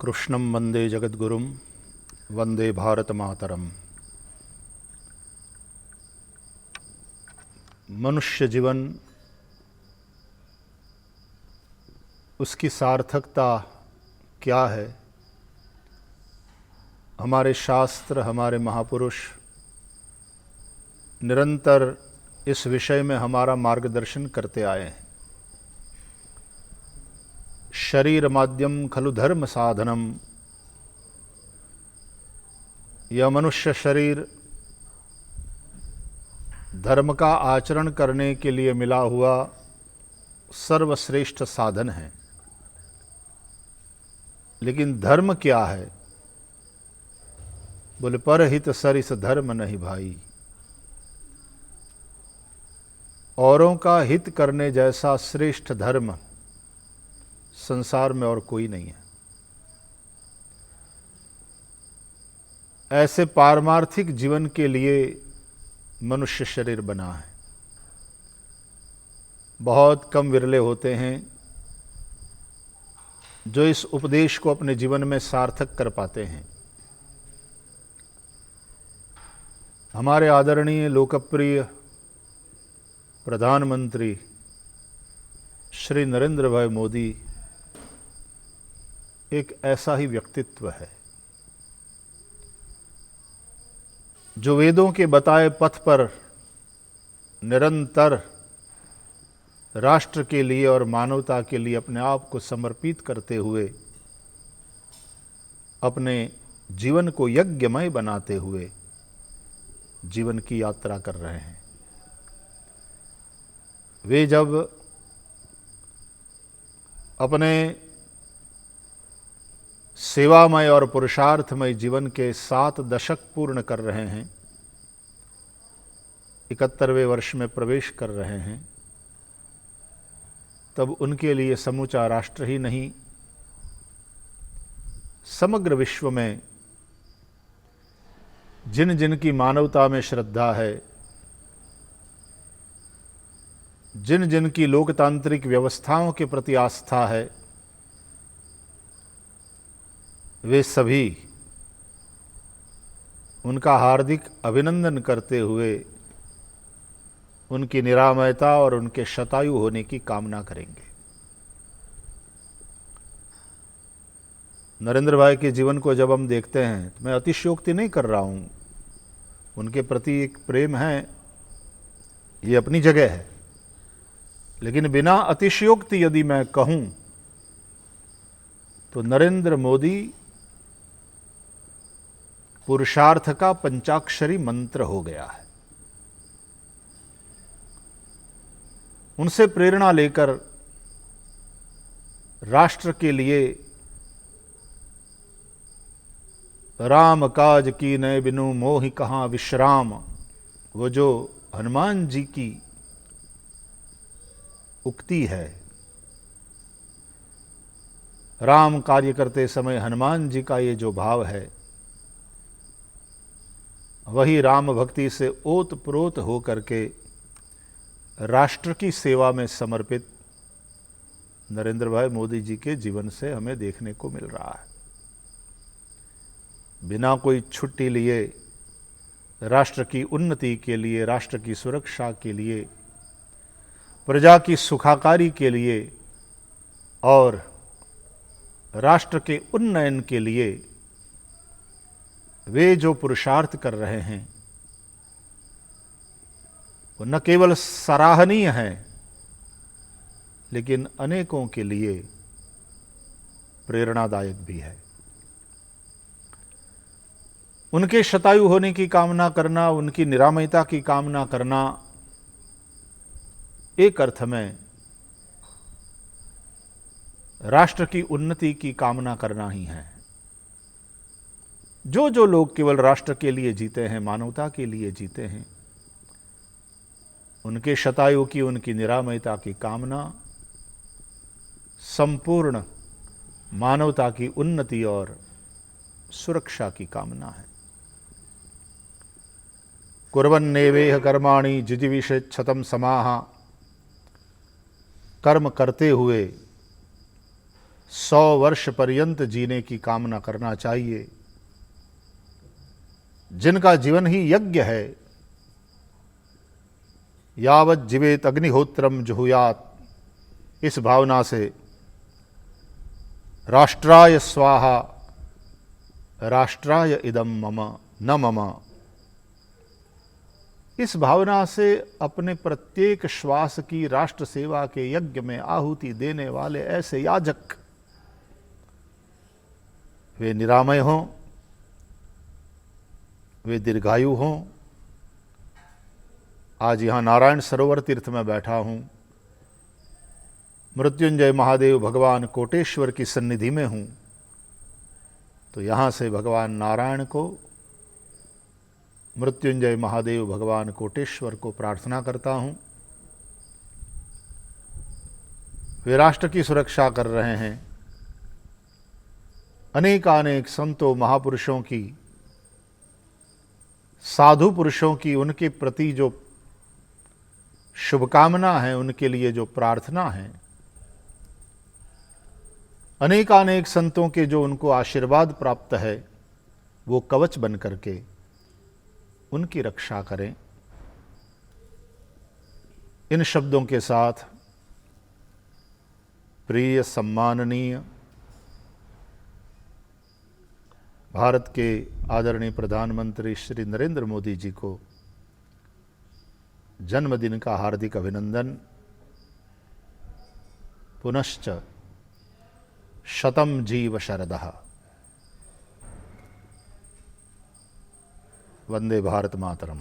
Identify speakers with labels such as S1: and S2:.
S1: कृष्णं वंदे जगद्गुरुं वंदे भारत मातरम। मनुष्य जीवन, उसकी सार्थकता क्या है? हमारे शास्त्र, हमारे महापुरुष निरंतर इस विषय में हमारा मार्गदर्शन करते आए हैं। शरीर माध्यम खलु धर्म साधनम। यह मनुष्य शरीर धर्म का आचरण करने के लिए मिला हुआ सर्वश्रेष्ठ साधन है। लेकिन धर्म क्या है? बोले परहित सरिस धर्म नहीं भाई। औरों का हित करने जैसा श्रेष्ठ धर्म संसार में और कोई नहीं है। ऐसे पारमार्थिक जीवन के लिए मनुष्य शरीर बना है। बहुत कम विरले होते हैं जो इस उपदेश को अपने जीवन में सार्थक कर पाते हैं। हमारे आदरणीय लोकप्रिय प्रधानमंत्री श्री नरेंद्र भाई मोदी एक ऐसा ही व्यक्तित्व है जो वेदों के बताए पथ पर निरंतर राष्ट्र के लिए और मानवता के लिए अपने आप को समर्पित करते हुए, अपने जीवन को यज्ञमय बनाते हुए जीवन की यात्रा कर रहे हैं। वे जब अपने सेवामय और पुरुषार्थमय जीवन के 7 दशक पूर्ण कर रहे हैं, 71वें वर्ष में प्रवेश कर रहे हैं, तब उनके लिए समूचा राष्ट्र ही नहीं, समग्र विश्व में जिन जिन की मानवता में श्रद्धा है, जिन जिन की लोकतांत्रिक व्यवस्थाओं के प्रति आस्था है, वे सभी उनका हार्दिक अभिनंदन करते हुए उनकी निरामयता और उनके शतायु होने की कामना करेंगे। नरेंद्र भाई के जीवन को जब हम देखते हैं तो मैं अतिशयोक्ति नहीं कर रहा हूँ, उनके प्रति एक प्रेम है, ये अपनी जगह है। लेकिन बिना अतिशयोक्ति यदि मैं कहूँ तो नरेंद्र मोदी पुरुषार्थ का पंचाक्षरी मंत्र हो गया है। उनसे प्रेरणा लेकर राष्ट्र के लिए राम काज की नए बिनु मोहि कहाँ विश्राम, वो जो हनुमान जी की उक्ति है, राम कार्य करते समय हनुमान जी का ये जो भाव है, वही राम भक्ति से ओत प्रोत हो करके राष्ट्र की सेवा में समर्पित नरेंद्र भाई मोदी जी के जीवन से हमें देखने को मिल रहा है। बिना कोई छुट्टी लिए राष्ट्र की उन्नति के लिए, राष्ट्र की सुरक्षा के लिए, प्रजा की सुखाकारी के लिए और राष्ट्र के उन्नयन के लिए वे जो पुरुषार्थ कर रहे हैं वो न केवल सराहनीय है, लेकिन अनेकों के लिए प्रेरणादायक भी है। उनके शतायु होने की कामना करना, उनकी निरामयता की कामना करना एक अर्थ में राष्ट्र की उन्नति की कामना करना ही है। जो जो लोग केवल राष्ट्र के लिए जीते हैं, मानवता के लिए जीते हैं, उनके शतायु की, उनकी निरामयता की कामना संपूर्ण मानवता की उन्नति और सुरक्षा की कामना है। कुर्वन्नेवेह कर्माणि जिजीविषेच्छतं समाह, कर्म करते हुए 100 वर्ष पर्यंत जीने की कामना करना चाहिए, जिनका जीवन ही यज्ञ है। यावत जीवेत अग्निहोत्रम जुहुयात, इस भावना से राष्ट्राय स्वाहा राष्ट्राय इदम मम न मम, इस भावना से अपने प्रत्येक श्वास की राष्ट्र सेवा के यज्ञ में आहुति देने वाले ऐसे याजक, वे निरामय हों, वे दीर्घायु हों। आज यहाँ नारायण सरोवर तीर्थ में बैठा हूँ, मृत्युंजय महादेव भगवान कोटेश्वर की सन्निधि में हूँ, तो यहाँ से भगवान नारायण को, मृत्युंजय महादेव भगवान कोटेश्वर को प्रार्थना करता हूँ। वे राष्ट्र की सुरक्षा कर रहे हैं। अनेकानेक संतों महापुरुषों की, साधु पुरुषों की, उनके प्रति जो शुभकामना है, उनके लिए जो प्रार्थना है, अनेकानेक संतों के जो उनको आशीर्वाद प्राप्त है, वो कवच बन करके उनकी रक्षा करें। इन शब्दों के साथ प्रिय सम्माननीय भारत के आदरणीय प्रधानमंत्री श्री नरेंद्र मोदी जी को जन्मदिन का हार्दिक अभिनंदन। पुनश्च शतम जीव शरदः। वंदे भारत मातरम।